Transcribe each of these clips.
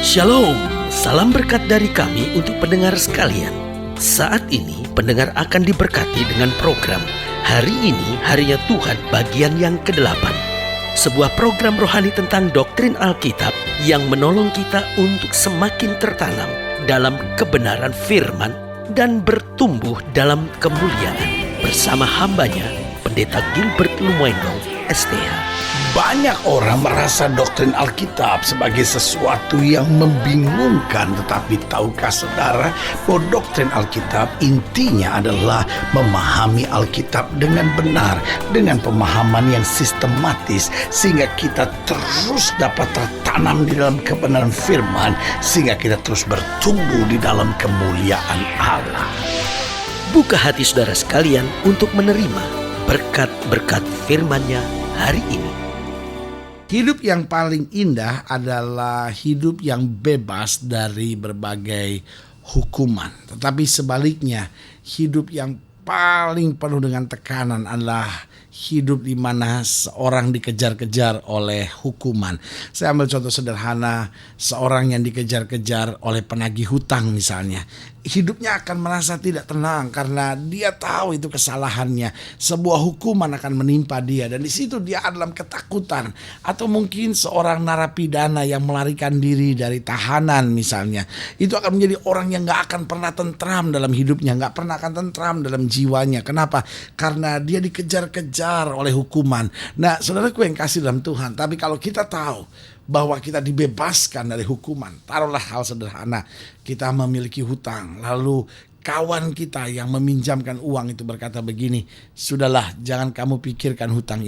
Shalom, salam berkat dari kami untuk pendengar sekalian. Saat ini pendengar akan diberkati dengan program Hari Ini Harinya Tuhan bagian yang ke-8. Sebuah program rohani tentang doktrin Alkitab yang menolong kita untuk semakin tertanam dalam kebenaran firman dan bertumbuh dalam kemuliaan. Bersama hambanya, Pendeta Gilbert Lumwendo, STH. Banyak orang merasa doktrin Alkitab sebagai sesuatu yang membingungkan. Tetapi tahukah saudara bahwa doktrin Alkitab intinya adalah memahami Alkitab dengan benar, dengan pemahaman yang sistematis, sehingga kita terus dapat tertanam di dalam kebenaran firman, sehingga kita terus bertumbuh di dalam kemuliaan Allah. Buka hati saudara sekalian untuk menerima berkat-berkat firman-Nya hari ini. Hidup yang paling indah adalah hidup yang bebas dari berbagai hukuman. Tetapi sebaliknya, hidup yang paling penuh dengan tekanan adalah hidup di mana seorang dikejar-kejar oleh hukuman. Saya ambil contoh sederhana, seorang yang dikejar-kejar oleh penagih hutang misalnya. Hidupnya akan merasa tidak tenang karena dia tahu itu kesalahannya. Sebuah hukuman akan menimpa dia dan di situ dia dalam ketakutan. Atau mungkin seorang narapidana yang melarikan diri dari tahanan misalnya. Itu akan menjadi orang yang gak akan pernah tentram dalam hidupnya, gak pernah akan tentram dalam jiwanya. Kenapa? Karena dia dikejar-kejar oleh hukuman. Nah, saudaraku yang kasih dalam Tuhan, tapi kalau kita tahu bahwa kita dibebaskan dari hukuman, taruhlah hal sederhana, kita memiliki hutang, lalu kawan kita yang meminjamkan uang itu berkata begini, sudahlah, jangan kamu pikirkan hutang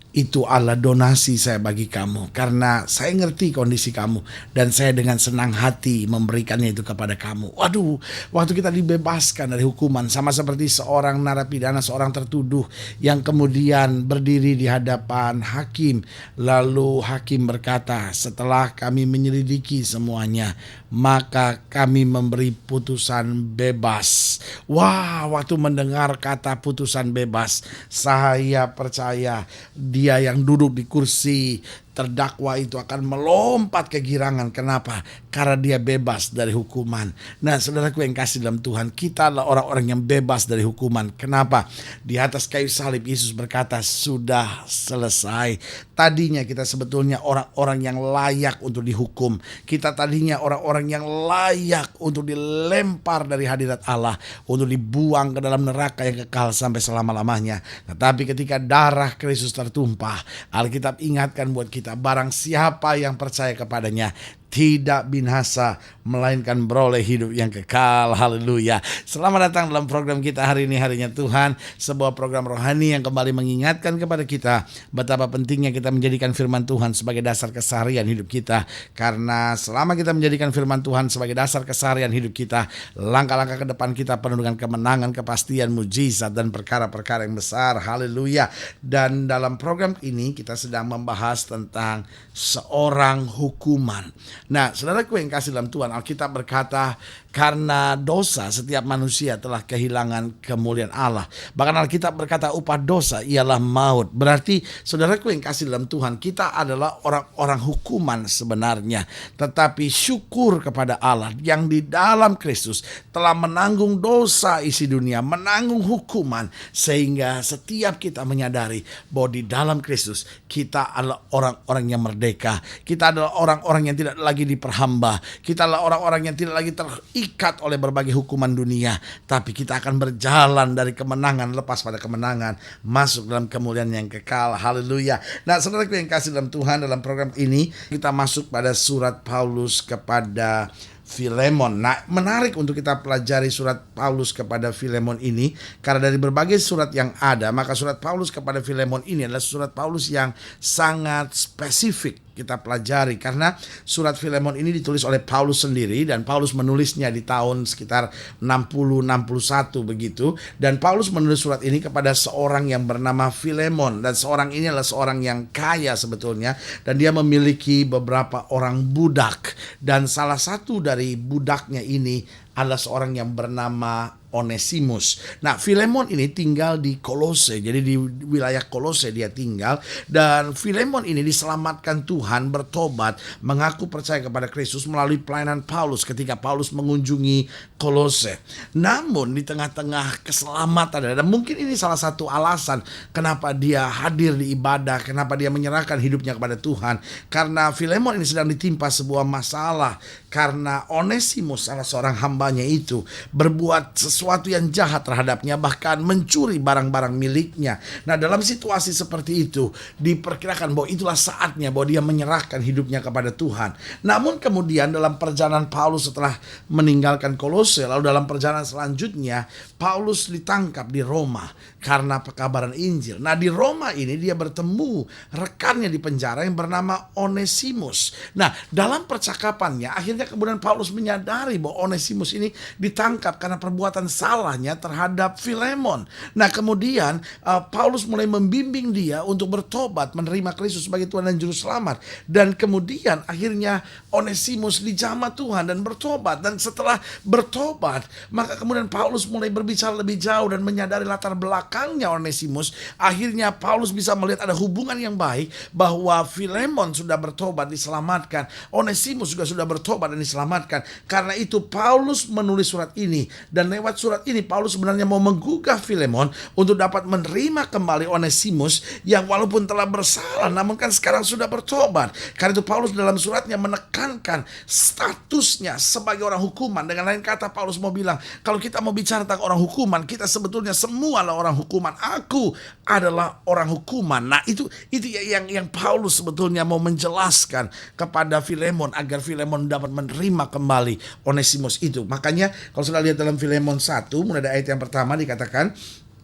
itu adalah donasi saya bagi kamu, karena saya ngerti kondisi kamu dan saya dengan senang hati memberikannya itu kepada kamu. Waduh, waktu kita dibebaskan dari hukuman, sama seperti seorang narapidana, seorang tertuduh yang kemudian berdiri di hadapan hakim, lalu hakim berkata, setelah kami menyelidiki semuanya, maka kami memberi putusan bebas. Wah, waktu mendengar kata putusan bebas, saya percaya dia yang duduk di kursi terdakwa itu akan melompat kegirangan. Kenapa? Karena dia bebas dari hukuman. Nah, saudaraku yang kasih dalam Tuhan, kita adalah orang-orang yang bebas dari hukuman. Kenapa? Di atas kayu salib Yesus berkata, sudah selesai. Tadinya kita sebetulnya orang-orang yang layak untuk dihukum. Kita tadinya orang-orang yang layak untuk dilempar dari hadirat Allah, untuk dibuang ke dalam neraka yang kekal sampai selama-lamanya. Tetapi ketika darah Kristus tertumpah, Alkitab ingatkan buat kita, barang siapa yang percaya kepadanya tidak binasa, melainkan beroleh hidup yang kekal. Haleluya. Selamat datang dalam program kita Hari Ini Harinya Tuhan, sebuah program rohani yang kembali mengingatkan kepada kita betapa pentingnya kita menjadikan firman Tuhan sebagai dasar keseharian hidup kita. Karena selama kita menjadikan firman Tuhan sebagai dasar keseharian hidup kita, langkah-langkah ke depan kita penuh dengan kemenangan, kepastian, mujizat, dan perkara-perkara yang besar. Haleluya. Dan dalam program ini kita sedang membahas tentang seorang hukuman. Nah, saudaraku yang kasih dalam Tuhan, Alkitab berkata, karena dosa setiap manusia telah kehilangan kemuliaan Allah. Bahkan Alkitab berkata upah dosa ialah maut. Berarti saudaraku yang kasih dalam Tuhan, kita adalah orang-orang hukuman sebenarnya. Tetapi syukur kepada Allah yang di dalam Kristus telah menanggung dosa isi dunia, menanggung hukuman. Sehingga setiap kita menyadari bahwa di dalam Kristus kita adalah orang-orang yang merdeka. Kita adalah orang-orang yang tidak lagi diperhamba. Kita adalah orang-orang yang tidak lagi terikat oleh berbagai hukuman dunia. Tapi kita akan berjalan dari kemenangan lepas pada kemenangan, masuk dalam kemuliaan yang kekal. Haleluya. Nah, saudaraku yang kasih dalam Tuhan, dalam program ini kita masuk pada surat Paulus kepada Filemon. Nah, menarik untuk kita pelajari surat Paulus kepada Filemon ini, karena dari berbagai surat yang ada, maka surat Paulus kepada Filemon ini adalah surat Paulus yang sangat spesifik kita pelajari, karena surat Filemon ini ditulis oleh Paulus sendiri, dan Paulus menulisnya di tahun sekitar 60-61 begitu, dan Paulus menulis surat ini kepada seorang yang bernama Filemon, dan seorang ini adalah seorang yang kaya sebetulnya, dan dia memiliki beberapa orang budak, dan salah satu dari budaknya ini adalah seorang yang bernama Onesimus. Nah, Filemon ini tinggal di Kolose. Jadi di wilayah Kolose dia tinggal. Dan Filemon ini diselamatkan Tuhan, bertobat, mengaku percaya kepada Kristus melalui pelayanan Paulus ketika Paulus mengunjungi Kolose. Namun di tengah-tengah keselamatan, dan mungkin ini salah satu alasan kenapa dia hadir di ibadah, kenapa dia menyerahkan hidupnya kepada Tuhan. Karena Filemon ini sedang ditimpa sebuah masalah. Karena Onesimus, salah seorang hambanya itu, berbuat sesuatu yang jahat terhadapnya, bahkan mencuri barang-barang miliknya. Nah, dalam situasi seperti itu diperkirakan bahwa itulah saatnya bahwa dia menyerahkan hidupnya kepada Tuhan. Namun kemudian dalam perjalanan Paulus setelah meninggalkan Kolose, lalu dalam perjalanan selanjutnya Paulus ditangkap di Roma karena pekabaran Injil. Nah, di Roma ini dia bertemu rekannya di penjara yang bernama Onesimus. Nah, dalam percakapannya akhirnya kemudian Paulus menyadari bahwa Onesimus ini ditangkap karena perbuatan salahnya terhadap Filemon. Nah, kemudian Paulus mulai membimbing dia untuk bertobat, menerima Kristus sebagai Tuhan dan Juru Selamat. Dan kemudian akhirnya Onesimus dijamah Tuhan dan bertobat. Dan setelah bertobat, maka kemudian Paulus mulai berbicara lebih jauh dan menyadari latar belakangnya Onesimus. Akhirnya Paulus bisa melihat ada hubungan yang baik bahwa Filemon sudah bertobat, diselamatkan. Onesimus juga sudah bertobat dan diselamatkan. Karena itu Paulus menulis surat ini, dan lewat surat ini Paulus sebenarnya mau menggugah Filemon untuk dapat menerima kembali Onesimus yang walaupun telah bersalah namun kan sekarang sudah bertobat. Karena itu Paulus dalam suratnya menekankan statusnya sebagai orang hukuman. Dengan lain kata, Paulus mau bilang, kalau kita mau bicara tentang orang hukuman, kita sebetulnya semua adalah orang hukuman. Aku adalah orang hukuman. Nah, itu yang Paulus sebetulnya mau menjelaskan kepada Filemon agar Filemon dapat menerima kembali Onesimus itu. Makanya kalau sudah lihat dalam Filemon 1, mulai dari ayat yang pertama dikatakan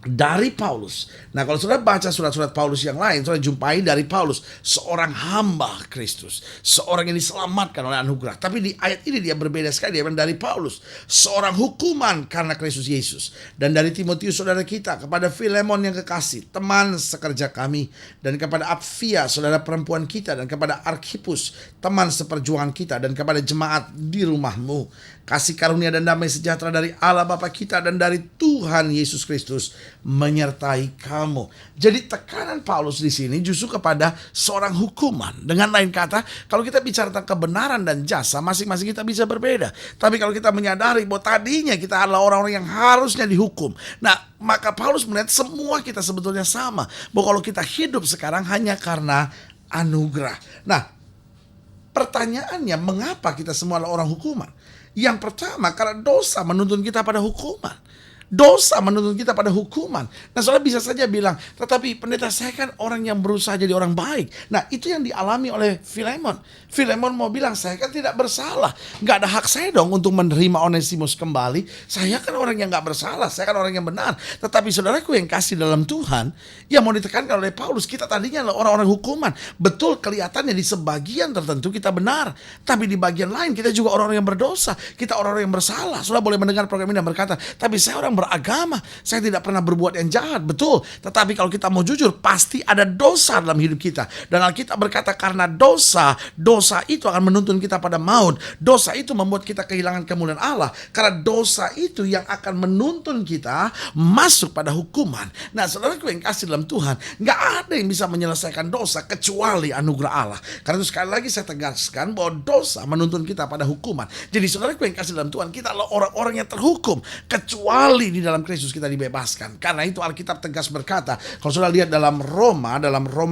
dari Paulus. Nah, kalau sudah baca surat-surat Paulus yang lain, sudah jumpai dari Paulus, seorang hamba Kristus, seorang yang diselamatkan oleh anugerah. Tapi di ayat ini dia berbeda sekali. Dia bilang dari Paulus, seorang hukuman karena Kristus Yesus. Dan dari Timotius saudara kita, kepada Filemon yang kekasih, teman sekerja kami, dan kepada Apfia saudara perempuan kita, dan kepada Arkhipus, teman seperjuangan kita, dan kepada jemaat di rumahmu, kasih karunia dan damai sejahtera dari Allah Bapa kita dan dari Tuhan Yesus Kristus menyertai kamu. Jadi tekanan Paulus di sini justru kepada seorang hukuman. Dengan lain kata, kalau kita bicara tentang kebenaran dan jasa, masing-masing kita bisa berbeda. Tapi kalau kita menyadari bahwa tadinya kita adalah orang-orang yang harusnya dihukum, nah maka Paulus melihat semua kita sebetulnya sama. Bahwa kalau kita hidup sekarang hanya karena anugerah. Nah, pertanyaannya, mengapa kita semua adalah orang hukuman? Yang pertama, karena dosa menuntun kita pada hukuman. Dosa menuntun kita pada hukuman. Nah, soalnya bisa saja bilang, tetapi pendeta saya kan orang yang berusaha jadi orang baik. Nah, itu yang dialami oleh Filemon. Filemon mau bilang, saya kan tidak bersalah. Gak ada hak saya dong untuk menerima Onesimus kembali. Saya kan orang yang gak bersalah. Saya kan orang yang benar. Tetapi saudaraku yang kasih dalam Tuhan, yang mau ditekankan oleh Paulus, kita tadinya adalah orang-orang hukuman. Betul, kelihatannya di sebagian tertentu kita benar. Tapi di bagian lain kita juga orang-orang yang berdosa. Kita orang-orang yang bersalah. Saudara boleh mendengar program ini dan berkata, tapi saya orang beragama, saya tidak pernah berbuat yang jahat. Betul, tetapi kalau kita mau jujur, pasti ada dosa dalam hidup kita. Dan Alkitab berkata karena dosa itu akan menuntun kita pada maut. Dosa itu membuat kita kehilangan kemuliaan Allah. Karena dosa itu yang akan menuntun kita masuk pada hukuman. Nah, saudaraku yang kasih dalam Tuhan, gak ada yang bisa menyelesaikan dosa kecuali anugerah Allah. Karena itu sekali lagi saya tegaskan bahwa dosa menuntun kita pada hukuman. Jadi saudaraku yang kasih dalam Tuhan, kita adalah orang-orang yang terhukum kecuali di dalam Kristus kita dibebaskan. Karena itu Alkitab tegas berkata, kalau sudah lihat dalam Roma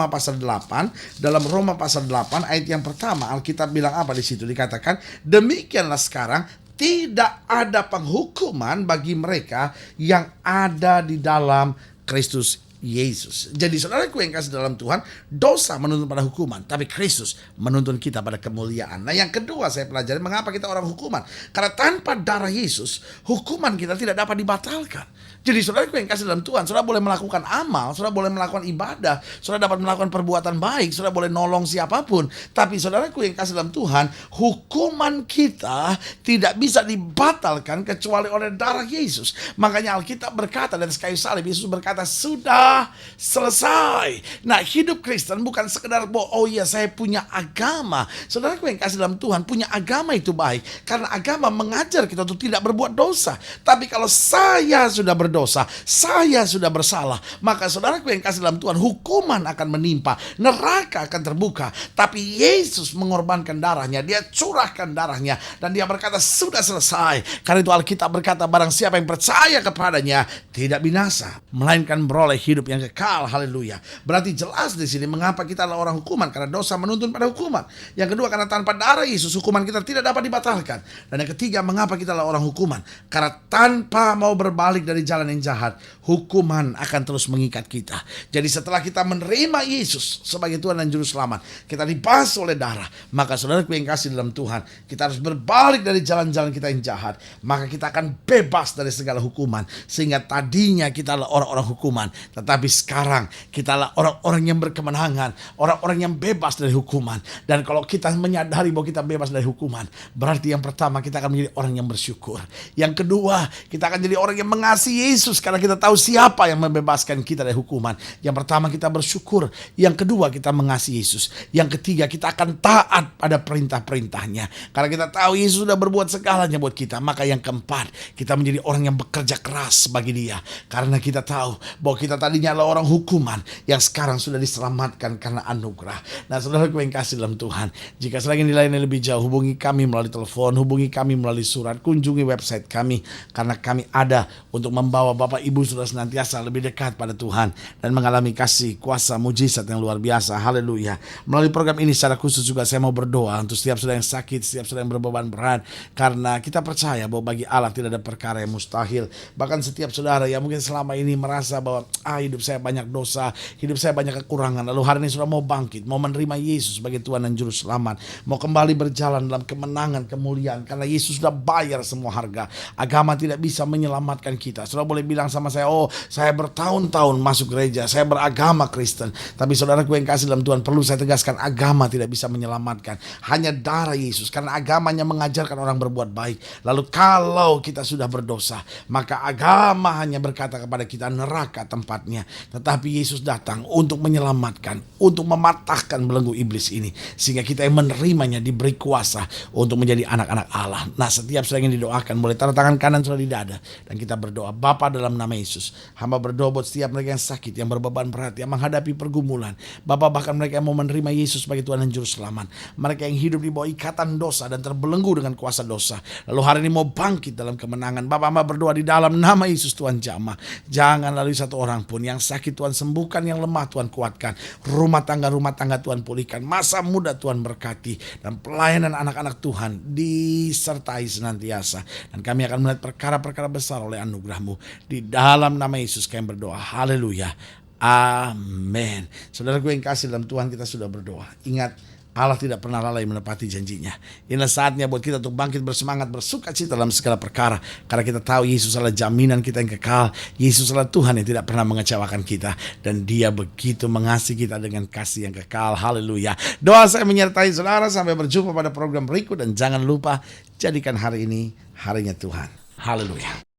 pasal 8, dalam Roma pasal 8 ayat yang pertama, Alkitab bilang apa di situ? Dikatakan, demikianlah sekarang tidak ada penghukuman bagi mereka yang ada di dalam Kristus Yesus. Jadi saudaraku yang kasih dalam Tuhan, dosa menuntun pada hukuman, tapi Kristus menuntun kita pada kemuliaan. Nah, yang kedua saya pelajari mengapa kita orang hukuman. Karena tanpa darah Yesus, hukuman kita tidak dapat dibatalkan. Jadi saudaraku yang kasih dalam Tuhan, saudara boleh melakukan amal, saudara boleh melakukan ibadah, saudara dapat melakukan perbuatan baik, saudara boleh nolong siapapun. Tapi saudaraku yang kasih dalam Tuhan, hukuman kita tidak bisa dibatalkan kecuali oleh darah Yesus. Makanya Alkitab berkata dari kayu salib, Yesus berkata, sudah selesai. Nah, hidup Kristen bukan sekedar oh iya saya punya agama. Saudaraku yang kasih dalam Tuhan, punya agama itu baik. Karena agama mengajar kita untuk tidak berbuat dosa. Tapi kalau saya sudah berdosa, saya sudah bersalah, maka saudaraku yang kasih dalam Tuhan, hukuman akan menimpa, neraka akan terbuka. Tapi Yesus mengorbankan darahnya, dia curahkan darahnya, dan dia berkata sudah selesai. Karena itu Alkitab berkata, barang siapa yang percaya kepadanya tidak binasa, melainkan beroleh hidup yang kekal. Haleluya. Berarti jelas di sini mengapa kita adalah orang hukuman, karena dosa menuntun pada hukuman. Yang kedua, karena tanpa darah Yesus hukuman kita tidak dapat dibatalkan. Dan yang ketiga, mengapa kita adalah orang hukuman, karena tanpa mau berbalik dari jalan yang jahat, hukuman akan terus mengikat kita. Jadi setelah kita menerima Yesus sebagai Tuhan dan Juru Selamat, kita dibasuh oleh darah, maka saudaraku yang kasih dalam Tuhan, kita harus berbalik dari jalan-jalan kita yang jahat. Maka kita akan bebas dari segala hukuman. Sehingga tadinya kita adalah orang-orang hukuman, tetapi sekarang kita adalah orang-orang yang berkemenangan, orang-orang yang bebas dari hukuman. Dan kalau kita menyadari bahwa kita bebas dari hukuman, berarti yang pertama kita akan menjadi orang yang bersyukur. Yang kedua, kita akan jadi orang yang mengasihi Yesus karena kita tahu siapa yang membebaskan kita dari hukuman. Yang pertama kita bersyukur, yang kedua kita mengasihi Yesus, yang ketiga kita akan taat pada perintah-perintahnya karena kita tahu Yesus sudah berbuat segalanya buat kita. Maka yang keempat, kita menjadi orang yang bekerja keras bagi Dia karena kita tahu bahwa kita tadinya adalah orang hukuman yang sekarang sudah diselamatkan karena anugerah. Nah, saudaraku yang kasih dalam Tuhan, jika selagi dilayani lebih jauh, hubungi kami melalui telepon, hubungi kami melalui surat, kunjungi website kami, karena kami ada untuk membawa Bapak Ibu sudah senantiasa lebih dekat pada Tuhan dan mengalami kasih, kuasa, mujizat yang luar biasa. Haleluya. Melalui program ini secara khusus juga saya mau berdoa untuk setiap saudara yang sakit, setiap saudara yang berbeban berat, karena kita percaya bahwa bagi Allah tidak ada perkara yang mustahil. Bahkan setiap saudara yang mungkin selama ini merasa bahwa hidup saya banyak dosa, hidup saya banyak kekurangan, lalu hari ini sudah mau bangkit, mau menerima Yesus sebagai Tuhan dan Juru Selamat, mau kembali berjalan dalam kemenangan, kemuliaan, karena Yesus sudah bayar semua harga. Agama tidak bisa menyelamatkan kita. Saudara boleh bilang sama saya, oh saya bertahun-tahun masuk gereja, saya beragama Kristen. Tapi saudaraku yang kasih dalam Tuhan, perlu saya tegaskan, agama tidak bisa menyelamatkan. Hanya darah Yesus, karena agamanya mengajarkan orang berbuat baik. Lalu kalau kita sudah berdosa, maka agama hanya berkata kepada kita neraka tempatnya. Tetapi Yesus datang untuk menyelamatkan, untuk mematahkan belenggu iblis ini, sehingga kita yang menerimanya diberi kuasa untuk menjadi anak-anak Allah. Nah, setiap saudara yang didoakan boleh taruh tangan kanan saudara di dada, dan kita berdoa. Bapa, dalam nama Yesus, hamba berdoa buat setiap mereka yang sakit, yang berbeban berat, yang menghadapi pergumulan. Bapa, bahkan mereka yang mau menerima Yesus sebagai Tuhan dan Juru Selamat, mereka yang hidup di bawah ikatan dosa dan terbelenggu dengan kuasa dosa, lalu hari ini mau bangkit dalam kemenangan. Bapa, hamba berdoa di dalam nama Yesus, Tuhan jamah, jangan lalui satu orang pun yang sakit, Tuhan sembuhkan, yang lemah Tuhan kuatkan, rumah tangga Tuhan pulihkan, masa muda Tuhan berkati, dan pelayanan anak-anak Tuhan disertai senantiasa. Dan kami akan melihat perkara-perkara besar oleh anugerah-Mu. Di dalam nama Yesus kami berdoa. Haleluya. Amin. Saudaraku yang kasih dalam Tuhan, kita sudah berdoa. Ingat, Allah tidak pernah lalai menepati janjinya. Inilah saatnya buat kita untuk bangkit bersemangat, bersuka cita dalam segala perkara. Karena kita tahu Yesus adalah jaminan kita yang kekal. Yesus adalah Tuhan yang tidak pernah mengecewakan kita. Dan Dia begitu mengasihi kita dengan kasih yang kekal. Haleluya. Doa saya menyertai saudara. Sampai berjumpa pada program berikut. Dan jangan lupa, jadikan hari ini harinya Tuhan. Haleluya.